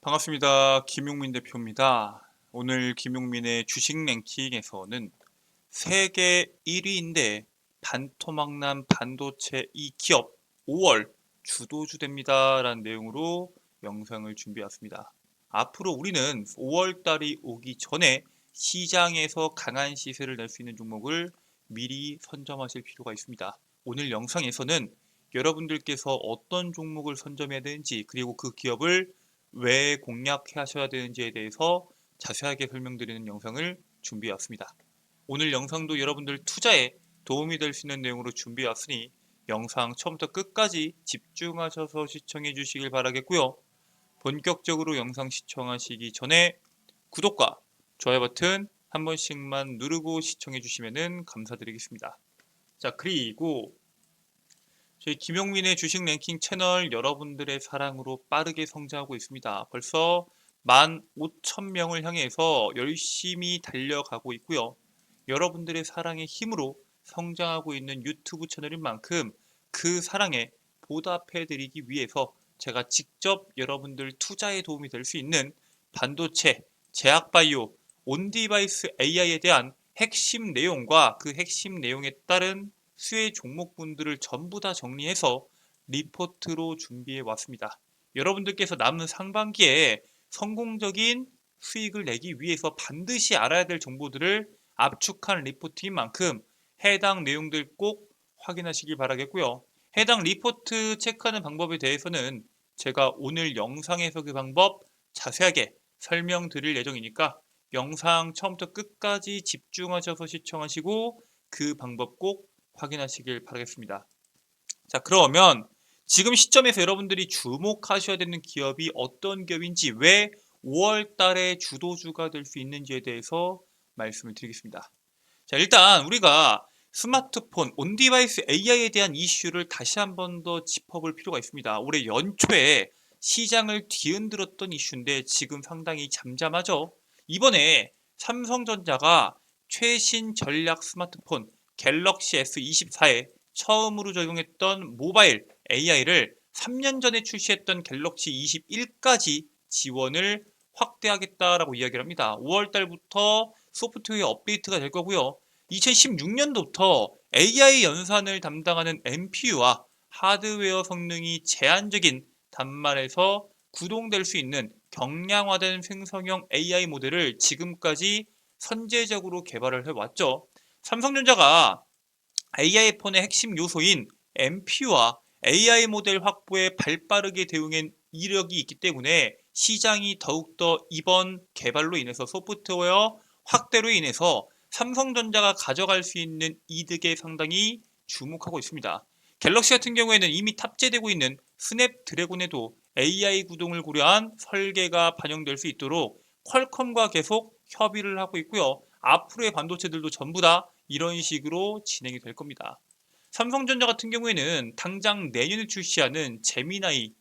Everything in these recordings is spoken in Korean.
반갑습니다. 김용민 대표입니다. 오늘 김용민의 주식 랭킹에서는 세계 1위인데 반토막난 반도체 이 기업 5월 주도주 됩니다. 라는 내용으로 영상을 준비해왔습니다. 앞으로 우리는 5월 달이 오기 전에 시장에서 강한 시세를 낼 수 있는 종목을 미리 선점하실 필요가 있습니다. 오늘 영상에서는 여러분들께서 어떤 종목을 선점해야 되는지, 그리고 그 기업을 왜 공략하셔야 되는지에 대해서 자세하게 설명드리는 영상을 준비해왔습니다. 오늘 영상도 여러분들 투자에 도움이 될 수 있는 내용으로 준비해왔으니 영상 처음부터 끝까지 집중하셔서 시청해 주시길 바라겠고요. 본격적으로 영상 시청하시기 전에 구독과 좋아요 버튼 한 번씩만 누르고 시청해 주시면 감사드리겠습니다. 자, 그리고 저희 김용민의 주식 랭킹 채널 여러분들의 사랑으로 빠르게 성장하고 있습니다. 벌써 15,000명을 향해서 열심히 달려가고 있고요. 여러분들의 사랑의 힘으로 성장하고 있는 유튜브 채널인 만큼 그 사랑에 보답해드리기 위해서 제가 직접 여러분들 투자에 도움이 될 수 있는 반도체, 제약바이오, 온디바이스 AI에 대한 핵심 내용과 그 핵심 내용에 따른 수혜 종목분들을 전부 다 정리해서 리포트로 준비해 왔습니다. 여러분들께서 남은 상반기에 성공적인 수익을 내기 위해서 반드시 알아야 될 정보들을 압축한 리포트인 만큼 해당 내용들 꼭 확인하시길 바라겠고요. 해당 리포트 체크하는 방법에 대해서는 제가 오늘 영상에서 그 방법 자세하게 설명드릴 예정이니까 영상 처음부터 끝까지 집중하셔서 시청하시고 그 방법 꼭 확인하시길 바라겠습니다. 자, 그러면 지금 시점에서 여러분들이 주목하셔야 되는 기업이 어떤 기업인지, 왜 5월 달에 주도주가 될 수 있는지에 대해서 말씀을 드리겠습니다. 자, 일단 우리가 스마트폰, 온디바이스 AI에 대한 이슈를 다시 한 번 더 짚어볼 필요가 있습니다. 올해 연초에 시장을 뒤흔들었던 이슈인데 지금 상당히 잠잠하죠. 이번에 삼성전자가 최신 전략 스마트폰 갤럭시 S24에 처음으로 적용했던 모바일 AI를 3년 전에 출시했던 갤럭시 21까지 지원을 확대하겠다라고 이야기를 합니다. 5월 달부터 소프트웨어 업데이트가 될 거고요. 2016년도부터 AI 연산을 담당하는 NPU와 하드웨어 성능이 제한적인 단말에서 구동될 수 있는 경량화된 생성형 AI 모델을 지금까지 선제적으로 개발을 해왔죠. 삼성전자가 AI 폰의 핵심 요소인 NPU와 AI 모델 확보에 발빠르게 대응한 이력이 있기 때문에 시장이 더욱더 이번 개발로 인해서 소프트웨어 확대로 인해서 삼성전자가 가져갈 수 있는 이득에 상당히 주목하고 있습니다. 갤럭시 같은 경우에는 이미 탑재되고 있는 스냅드래곤에도 AI 구동을 고려한 설계가 반영될 수 있도록 퀄컴과 계속 협의를 하고 있고요. 앞으로의 반도체들도 전부 다 이런 식으로 진행이 될 겁니다. 삼성전자 같은 경우에는 당장 내년에 출시하는 제미나이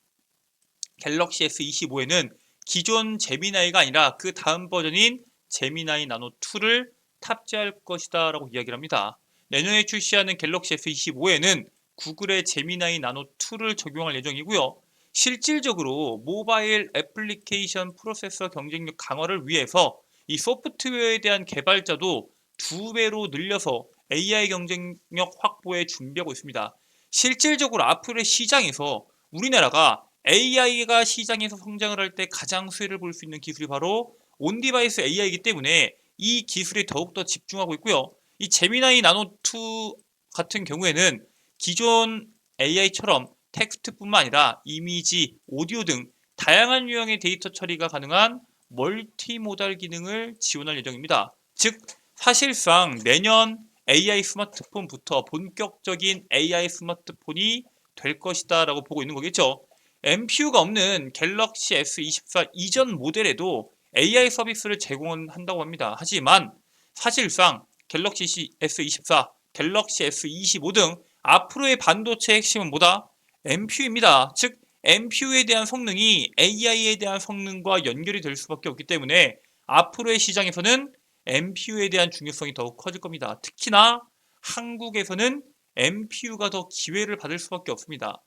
갤럭시 S25에는 기존 제미나이가 아니라 그 다음 버전인 제미나이 나노2를 탑재할 것이다 라고 이야기를 합니다. 내년에 출시하는 갤럭시 S25에는 구글의 제미나이 나노2를 적용할 예정이고요. 실질적으로 모바일 애플리케이션 프로세서 경쟁력 강화를 위해서 이 소프트웨어에 대한 개발자도 2배로 늘려서 AI 경쟁력 확보에 준비하고 있습니다. 실질적으로 앞으로의 시장에서 우리나라가 AI가 시장에서 성장을 할 때 가장 수혜를 볼 수 있는 기술이 바로 온디바이스 AI이기 때문에 이 기술에 더욱더 집중하고 있고요. 이 제미나이 나노2 같은 경우에는 기존 AI처럼 텍스트뿐만 아니라 이미지, 오디오 등 다양한 유형의 데이터 처리가 가능한 멀티모달 기능을 지원할 예정입니다. 즉, 사실상 내년 AI 스마트폰부터 본격적인 AI 스마트폰이 될 것이다 라고 보고 있는 거겠죠. NPU가 없는 갤럭시 S24 이전 모델에도 AI 서비스를 제공한다고 합니다. 하지만 사실상 갤럭시 S24, 갤럭시 S25 등 앞으로의 반도체 핵심은 뭐다? NPU입니다. 즉 NPU에 대한 성능이 AI에 대한 성능과 연결이 될 수밖에 없기 때문에 앞으로의 시장에서는 NPU에 대한 중요성이 더욱 커질 겁니다. 특히나 한국에서는 NPU가 더 기회를 받을 수밖에 없습니다.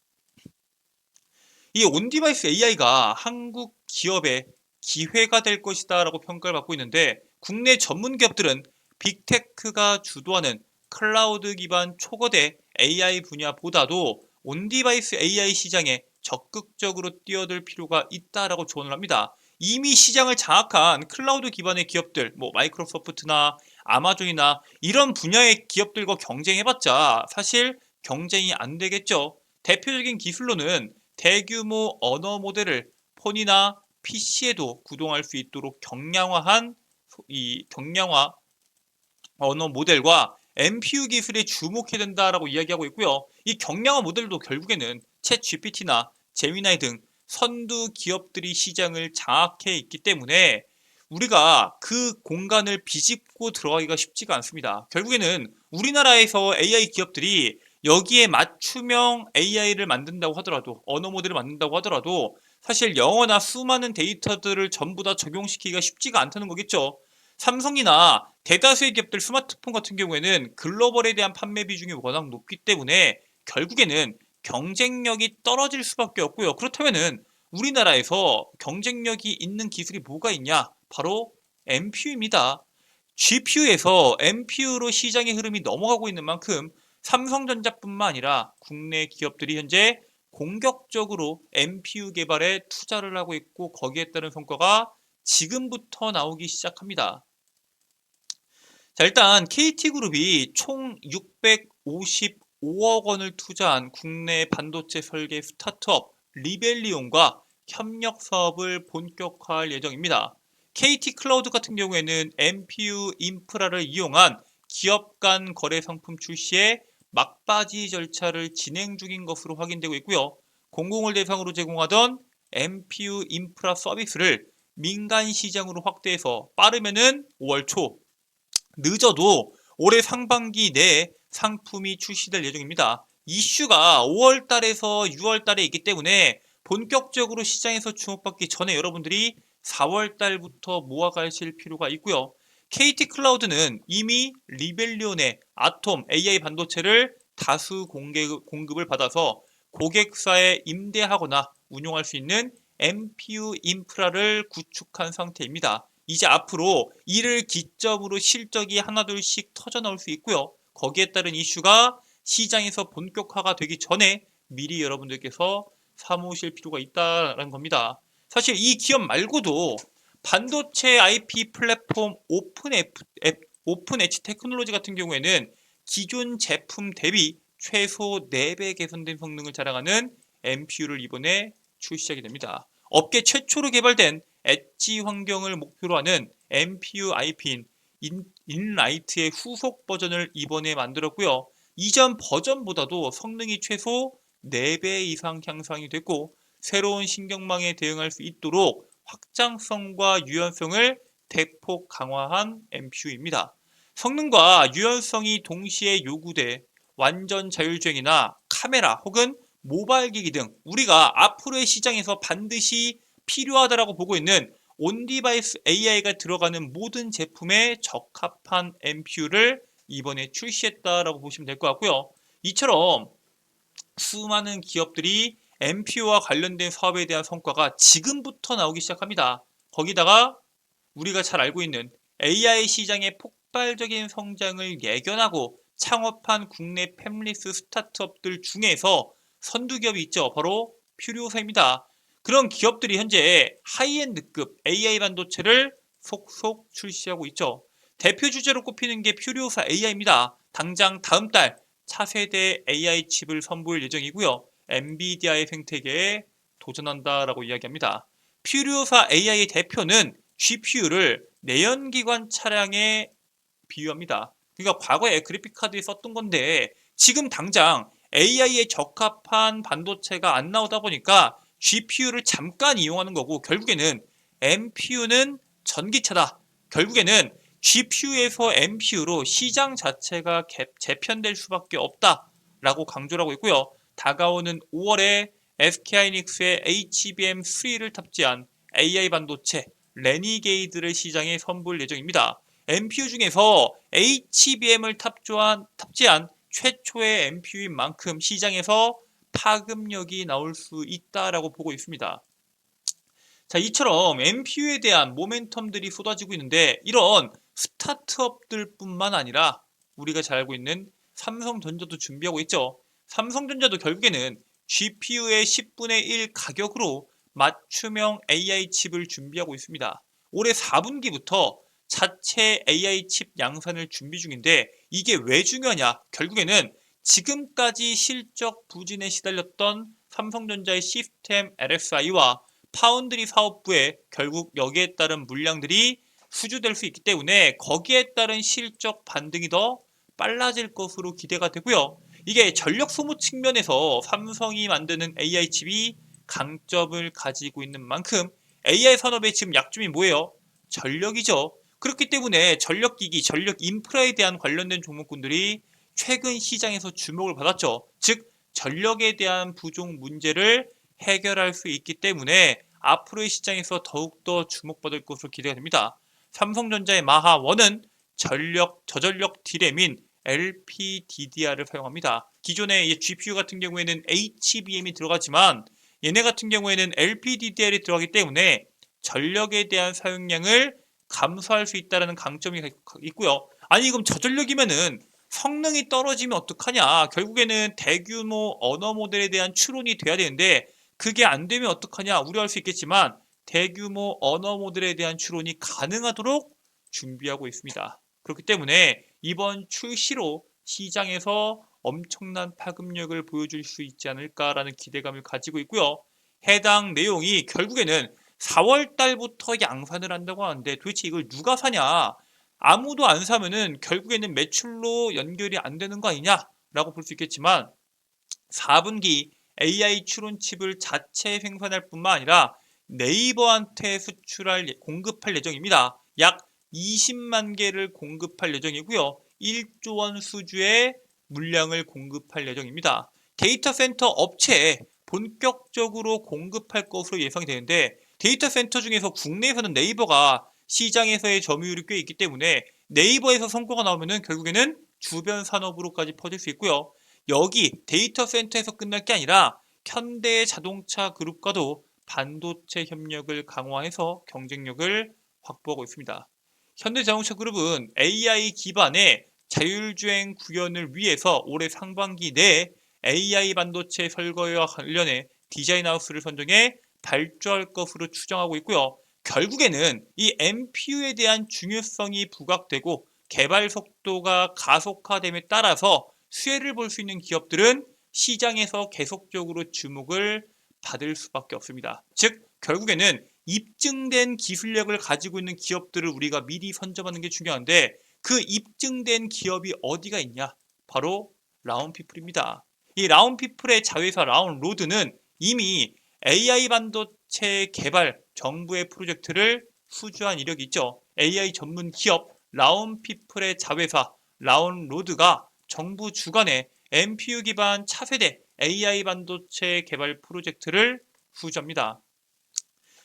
이 온디바이스 AI가 한국 기업의 기회가 될 것이다 라고 평가를 받고 있는데, 국내 전문 기업들은 빅테크가 주도하는 클라우드 기반 초거대 AI 분야보다도 온디바이스 AI 시장에 적극적으로 뛰어들 필요가 있다라고 조언을 합니다. 이미 시장을 장악한 클라우드 기반의 기업들, 뭐 마이크로소프트나 아마존이나 이런 분야의 기업들과 경쟁해봤자 사실 경쟁이 안 되겠죠. 대표적인 기술로는 대규모 언어 모델을 폰이나 PC에도 구동할 수 있도록 경량화한 이 경량화 언어 모델과 NPU 기술에 주목해야 된다라고 이야기하고 있고요. 이 경량화 모델도 결국에는 챗 GPT나 제미나이 등 선두 기업들이 시장을 장악해 있기 때문에 우리가 그 공간을 비집고 들어가기가 쉽지가 않습니다. 결국에는 우리나라에서 AI 기업들이 여기에 맞춤형 AI를 만든다고 하더라도, 언어 모델을 만든다고 하더라도 사실 영어나 수많은 데이터들을 전부 다 적용시키기가 쉽지가 않다는 거겠죠. 삼성이나 대다수의 기업들 스마트폰 같은 경우에는 글로벌에 대한 판매 비중이 워낙 높기 때문에 결국에는 경쟁력이 떨어질 수밖에 없고요. 그렇다면은 우리나라에서 경쟁력이 있는 기술이 뭐가 있냐? 바로 NPU입니다. GPU에서 NPU로 시장의 흐름이 넘어가고 있는 만큼 삼성전자뿐만 아니라 국내 기업들이 현재 공격적으로 NPU 개발에 투자를 하고 있고, 거기에 따른 성과가 지금부터 나오기 시작합니다. 자, 일단 KT그룹이 총 655억 원을 투자한 국내 반도체 설계 스타트업 리벨리온과 협력 사업을 본격화할 예정입니다. KT 클라우드 같은 경우에는 NPU 인프라를 이용한 기업 간 거래 상품 출시에 막바지 절차를 진행 중인 것으로 확인되고 있고요. 공공을 대상으로 제공하던 NPU 인프라 서비스를 민간 시장으로 확대해서 빠르면은 5월 초, 늦어도 올해 상반기 내에 상품이 출시될 예정입니다. 이슈가 5월 달에서 6월 달에 있기 때문에 본격적으로 시장에서 주목받기 전에 여러분들이 4월 달부터 모아가실 필요가 있고요. KT 클라우드는 이미 리벨리온의 아톰 AI 반도체를 다수 공급을 받아서 고객사에 임대하거나 운용할 수 있는 NPU 인프라를 구축한 상태입니다. 이제 앞으로 이를 기점으로 실적이 하나둘씩 터져 나올 수 있고요. 거기에 따른 이슈가 시장에서 본격화가 되기 전에 미리 여러분들께서 사모실 필요가 있다는 겁니다. 사실 이 기업 말고도 반도체 IP 플랫폼 오픈 엣지 테크놀로지 같은 경우에는 기존 제품 대비 최소 4배 개선된 성능을 자랑하는 NPU를 이번에 출시하게 됩니다. 업계 최초로 개발된 엣지 환경을 목표로 하는 NPU IP인 인라이트의 후속 버전을 이번에 만들었고요. 이전 버전보다도 성능이 최소 4배 이상 향상이 됐고, 새로운 신경망에 대응할 수 있도록 확장성과 유연성을 대폭 강화한 NPU입니다. 성능과 유연성이 동시에 요구돼 완전 자율주행이나 카메라 혹은 모바일 기기 등 우리가 앞으로의 시장에서 반드시 필요하다라고 보고 있는 온디바이스 AI가 들어가는 모든 제품에 적합한 NPU를 이번에 출시했다라고 보시면 될 것 같고요. 이처럼 수많은 기업들이 NPU와 관련된 사업에 대한 성과가 지금부터 나오기 시작합니다. 거기다가 우리가 잘 알고 있는 AI 시장의 폭발적인 성장을 예견하고 창업한 국내 팹리스 스타트업들 중에서 선두기업이 있죠. 바로 퓨리오사입니다. 그런 기업들이 현재 하이엔드급 AI 반도체를 속속 출시하고 있죠. 대표 주제로 꼽히는 게 퓨리오사 AI입니다. 당장 다음 달 차세대 AI 칩을 선보일 예정이고요. 엔비디아의 생태계에 도전한다라고 이야기합니다. 퓨리오사 AI의 대표는 GPU를 내연기관 차량에 비유합니다. 그러니까 과거에 그래픽카드에 썼던 건데 지금 당장 AI에 적합한 반도체가 안 나오다 보니까 GPU를 잠깐 이용하는 거고, 결국에는 NPU는 전기차다. 결국에는 GPU에서 NPU로 시장 자체가 재편될 수밖에 없다라고 강조를 하고 있고요. 다가오는 5월에 SK하이닉스의 HBM3를 탑재한 AI 반도체 레니게이드를 시장에 선보일 예정입니다. NPU 중에서 HBM을 탑재한 최초의 NPU인 만큼 시장에서 파급력이 나올 수 있다라고 보고 있습니다. 자, 이처럼 NPU에 대한 모멘텀들이 쏟아지고 있는데 이런 스타트업들뿐만 아니라 우리가 잘 알고 있는 삼성전자도 준비하고 있죠. 삼성전자도 결국에는 GPU의 10분의 1 가격으로 맞춤형 AI 칩을 준비하고 있습니다. 올해 4분기부터 자체 AI 칩 양산을 준비 중인데 이게 왜 중요하냐? 결국에는 지금까지 실적 부진에 시달렸던 삼성전자의 시스템 LSI와 파운드리 사업부에 결국 여기에 따른 물량들이 수주될 수 있기 때문에 거기에 따른 실적 반등이 더 빨라질 것으로 기대가 되고요. 이게 전력 소모 측면에서 삼성이 만드는 AI 칩이 강점을 가지고 있는 만큼 AI 산업의 지금 약점이 뭐예요? 전력이죠. 그렇기 때문에 전력기기, 전력 인프라에 대한 관련된 종목군들이 최근 시장에서 주목을 받았죠. 즉 전력에 대한 부족 문제를 해결할 수 있기 때문에 앞으로의 시장에서 더욱더 주목받을 것으로 기대가 됩니다. 삼성전자의 마하1은 저전력 D램인 LPDDR을 사용합니다. 기존의 GPU 같은 경우에는 HBM이 들어가지만 얘네 같은 경우에는 LPDDR이 들어가기 때문에 전력에 대한 사용량을 감소할 수 있다는 강점이 있고요. 아니 그럼 저전력이면은 성능이 떨어지면 어떡하냐? 결국에는 대규모 언어 모델에 대한 추론이 돼야 되는데 그게 안 되면 어떡하냐? 우려할 수 있겠지만 대규모 언어 모델에 대한 추론이 가능하도록 준비하고 있습니다. 그렇기 때문에 이번 출시로 시장에서 엄청난 파급력을 보여줄 수 있지 않을까라는 기대감을 가지고 있고요. 해당 내용이 결국에는 4월 달부터 양산을 한다고 하는데 도대체 이걸 누가 사냐? 아무도 안 사면은 결국에는 매출로 연결이 안 되는 거 아니냐라고 볼 수 있겠지만 4분기 AI 추론칩을 자체 생산할 뿐만 아니라 네이버한테 공급할 예정입니다. 약 20만 개를 공급할 예정이고요. 1조 원 수주의 물량을 공급할 예정입니다. 데이터 센터 업체에 본격적으로 공급할 것으로 예상이 되는데 데이터 센터 중에서 국내에서는 네이버가 시장에서의 점유율이 꽤 있기 때문에 네이버에서 성과가 나오면은 결국에는 주변 산업으로까지 퍼질 수 있고요. 여기 데이터 센터에서 끝날 게 아니라 현대 자동차 그룹과도 반도체 협력을 강화해서 경쟁력을 확보하고 있습니다. 현대자동차 그룹은 AI 기반의 자율주행 구현을 위해서 올해 상반기 내에 AI 반도체 설거지와 관련해 디자인하우스를 선정해 발주할 것으로 추정하고 있고요. 결국에는 이 NPU에 대한 중요성이 부각되고 개발 속도가 가속화됨에 따라서 수혜를 볼 수 있는 기업들은 시장에서 계속적으로 주목을 받을 수밖에 없습니다. 즉 결국에는 입증된 기술력을 가지고 있는 기업들을 우리가 미리 선점하는 게 중요한데 그 입증된 기업이 어디가 있냐? 바로 라운피플입니다. 이 라운피플의 자회사 라운로드는 이미 AI 반도체 개발 정부의 프로젝트를 수주한 이력이 있죠. AI 전문 기업 라운피플의 자회사 라운로드가 정부 주관의 NPU 기반 차세대 AI 반도체 개발 프로젝트를 수주합니다.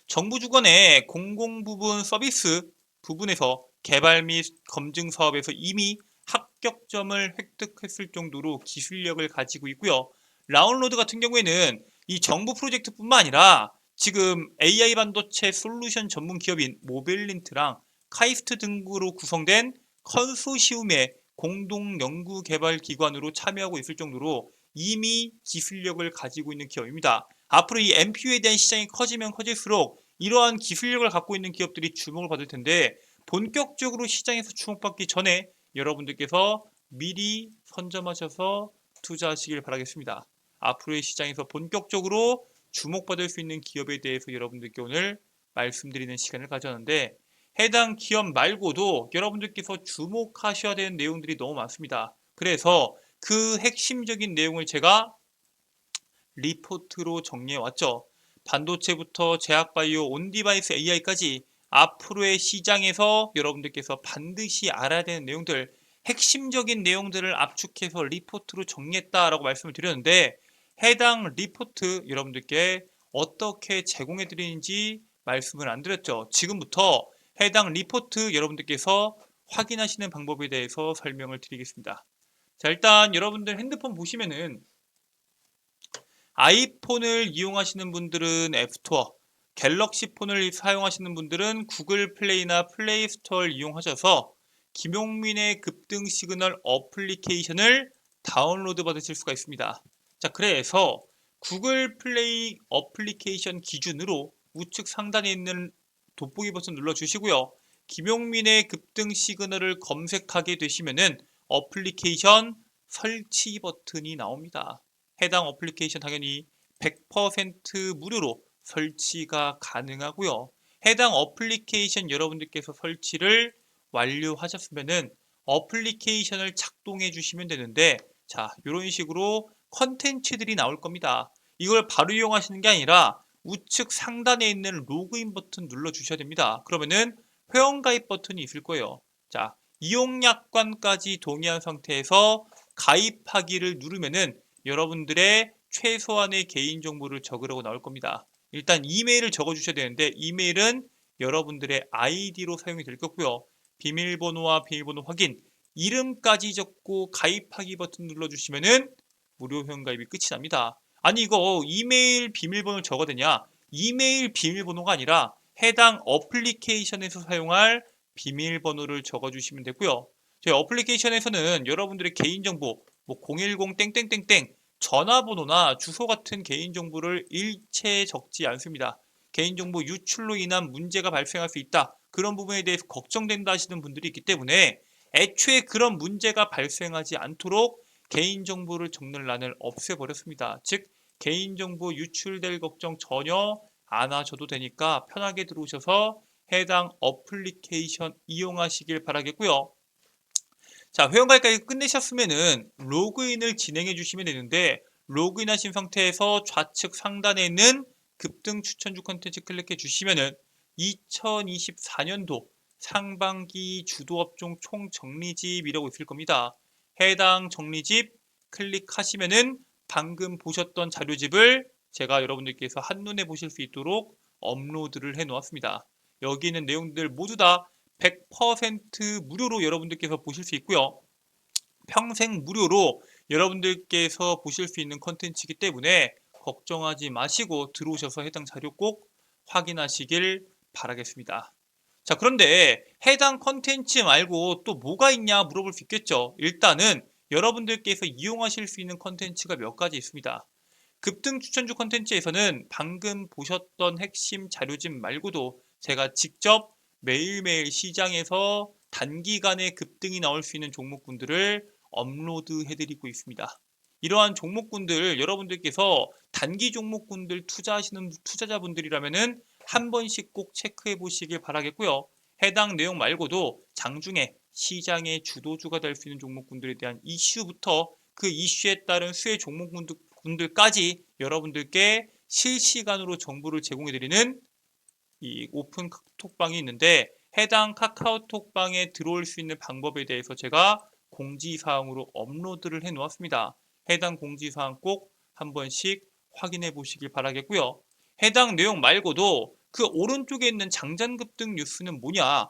정부 주관의 공공부분 서비스 부분에서 개발 및 검증 사업에서 이미 합격점을 획득했을 정도로 기술력을 가지고 있고요. 라운로드 같은 경우에는 이 정부 프로젝트뿐만 아니라 지금 AI 반도체 솔루션 전문 기업인 모빌린트랑 카이스트 등으로 구성된 컨소시움의 공동 연구 개발 기관으로 참여하고 있을 정도로 이미 기술력을 가지고 있는 기업입니다. 앞으로 이 NPU에 대한 시장이 커지면 커질수록 이러한 기술력을 갖고 있는 기업들이 주목을 받을 텐데 본격적으로 시장에서 주목받기 전에 여러분들께서 미리 선점하셔서 투자하시길 바라겠습니다. 앞으로의 시장에서 본격적으로 주목받을 수 있는 기업에 대해서 여러분들께 오늘 말씀드리는 시간을 가졌는데 해당 기업 말고도 여러분들께서 주목하셔야 되는 내용들이 너무 많습니다. 그래서 그 핵심적인 내용을 제가 리포트로 정리해 왔죠. 반도체부터 제약바이오, 온디바이스 AI까지 앞으로의 시장에서 여러분들께서 반드시 알아야 되는 내용들, 핵심적인 내용들을 압축해서 리포트로 정리했다라고 말씀을 드렸는데 해당 리포트 여러분들께 어떻게 제공해 드리는지 말씀을 안 드렸죠. 지금부터 해당 리포트 여러분들께서 확인하시는 방법에 대해서 설명을 드리겠습니다. 자, 일단 여러분들 핸드폰 보시면은 아이폰을 이용하시는 분들은 앱스토어, 갤럭시 폰을 사용하시는 분들은 구글 플레이나 플레이 스토어를 이용하셔서 김용민의 급등 시그널 어플리케이션을 다운로드 받으실 수가 있습니다. 자, 그래서 구글 플레이 어플리케이션 기준으로 우측 상단에 있는 돋보기 버튼 눌러주시고요. 김용민의 급등 시그널을 검색하게 되시면은 어플리케이션 설치 버튼이 나옵니다. 해당 어플리케이션 당연히 100% 무료로 설치가 가능하고요. 해당 어플리케이션 여러분들께서 설치를 완료하셨으면은 어플리케이션을 작동해 주시면 되는데, 자, 이런 식으로 컨텐츠들이 나올 겁니다. 이걸 바로 이용하시는 게 아니라 우측 상단에 있는 로그인 버튼 눌러 주셔야 됩니다. 그러면은 회원가입 버튼이 있을 거예요. 자, 이용약관까지 동의한 상태에서 가입하기를 누르면은 여러분들의 최소한의 개인정보를 적으라고 나올 겁니다. 일단 이메일을 적어 주셔야 되는데, 이메일은 여러분들의 아이디로 사용이 될 거고요. 비밀번호와 비밀번호 확인, 이름까지 적고 가입하기 버튼 눌러주시면은 무료 회원가입이 끝이 납니다. 아니, 이거 이메일 비밀번호를 적어야 되냐? 이메일 비밀번호가 아니라 해당 어플리케이션에서 사용할 비밀번호를 적어주시면 되고요. 저희 어플리케이션에서는 여러분들의 개인정보, 뭐 010 땡땡땡땡 전화번호나 주소 같은 개인정보를 일체 적지 않습니다. 개인정보 유출로 인한 문제가 발생할 수 있다, 그런 부분에 대해서 걱정된다 하시는 분들이 있기 때문에 애초에 그런 문제가 발생하지 않도록 개인정보를 적는 란을 없애버렸습니다. 즉, 개인정보 유출될 걱정 전혀 안 하셔도 되니까 편하게 들어오셔서 해당 어플리케이션 이용하시길 바라겠고요. 자, 회원가입까지 끝내셨으면은 로그인을 진행해 주시면 되는데, 로그인 하신 상태에서 좌측 상단에 있는 급등 추천주 컨텐츠 클릭해 주시면은 2024년도 상반기 주도업종 총정리집이라고 있을 겁니다. 해당 정리집 클릭하시면은 방금 보셨던 자료집을 제가 여러분들께서 한눈에 보실 수 있도록 업로드를 해 놓았습니다. 여기 있는 내용들 모두 다 100% 무료로 여러분들께서 보실 수 있고요. 평생 무료로 여러분들께서 보실 수 있는 컨텐츠이기 때문에 걱정하지 마시고 들어오셔서 해당 자료 꼭 확인하시길 바라겠습니다. 자, 그런데 해당 컨텐츠 말고 또 뭐가 있냐 물어볼 수 있겠죠. 일단은 여러분들께서 이용하실 수 있는 컨텐츠가 몇 가지 있습니다. 급등 추천주 컨텐츠에서는 방금 보셨던 핵심 자료집 말고도 제가 직접 매일매일 시장에서 단기간에 급등이 나올 수 있는 종목군들을 업로드 해드리고 있습니다. 이러한 종목군들 여러분들께서 단기 종목군들 투자하시는 투자자분들이라면은 한 번씩 꼭 체크해 보시길 바라겠고요. 해당 내용 말고도 장중에 시장의 주도주가 될 수 있는 종목군들에 대한 이슈부터 그 이슈에 따른 수혜 종목군들까지 여러분들께 실시간으로 정보를 제공해 드리는 이 오픈 카카오톡방이 있는데, 해당 카카오톡방에 들어올 수 있는 방법에 대해서 제가 공지사항으로 업로드를 해 놓았습니다. 해당 공지사항 꼭 한 번씩 확인해 보시길 바라겠고요. 해당 내용 말고도 그 오른쪽에 있는 장전급등 뉴스는 뭐냐?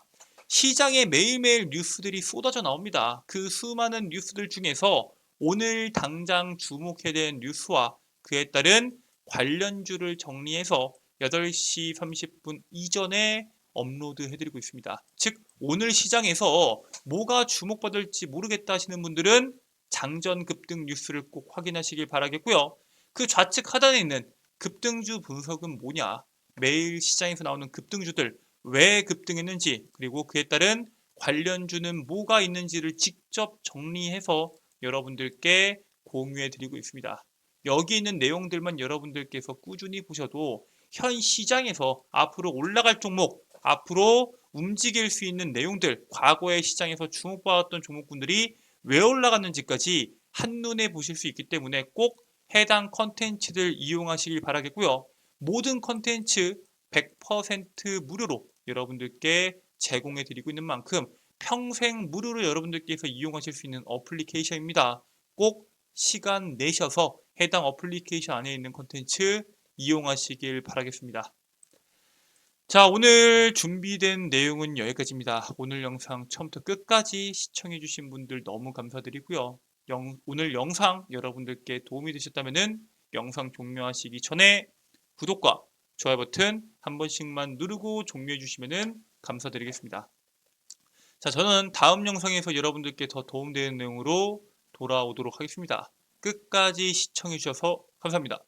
시장에 매일매일 뉴스들이 쏟아져 나옵니다. 그 수많은 뉴스들 중에서 오늘 당장 주목해야 되는 뉴스와 그에 따른 관련주를 정리해서 8시 30분 이전에 업로드 해드리고 있습니다. 즉, 오늘 시장에서 뭐가 주목받을지 모르겠다 하시는 분들은 장전 급등 뉴스를 꼭 확인하시길 바라겠고요. 그 좌측 하단에 있는 급등주 분석은 뭐냐? 매일 시장에서 나오는 급등주들 왜 급등했는지, 그리고 그에 따른 관련주는 뭐가 있는지를 직접 정리해서 여러분들께 공유해 드리고 있습니다. 여기 있는 내용들만 여러분들께서 꾸준히 보셔도 현 시장에서 앞으로 올라갈 종목, 앞으로 움직일 수 있는 내용들, 과거의 시장에서 주목받았던 종목군들이 왜 올라갔는지까지 한눈에 보실 수 있기 때문에 꼭 해당 컨텐츠들 이용하시길 바라겠고요. 모든 컨텐츠 100% 무료로 여러분들께 제공해 드리고 있는 만큼 평생 무료로 여러분들께서 이용하실 수 있는 어플리케이션입니다. 꼭 시간 내셔서 해당 어플리케이션 안에 있는 컨텐츠 이용하시길 바라겠습니다. 자, 오늘 준비된 내용은 여기까지입니다. 오늘 영상 처음부터 끝까지 시청해 주신 분들 너무 감사드리고요. 오늘 영상 여러분들께 도움이 되셨다면 영상 종료하시기 전에 구독과 좋아요 버튼 한 번씩만 누르고 종료해 주시면 감사드리겠습니다. 자, 저는 다음 영상에서 여러분들께 더 도움되는 내용으로 돌아오도록 하겠습니다. 끝까지 시청해 주셔서 감사합니다.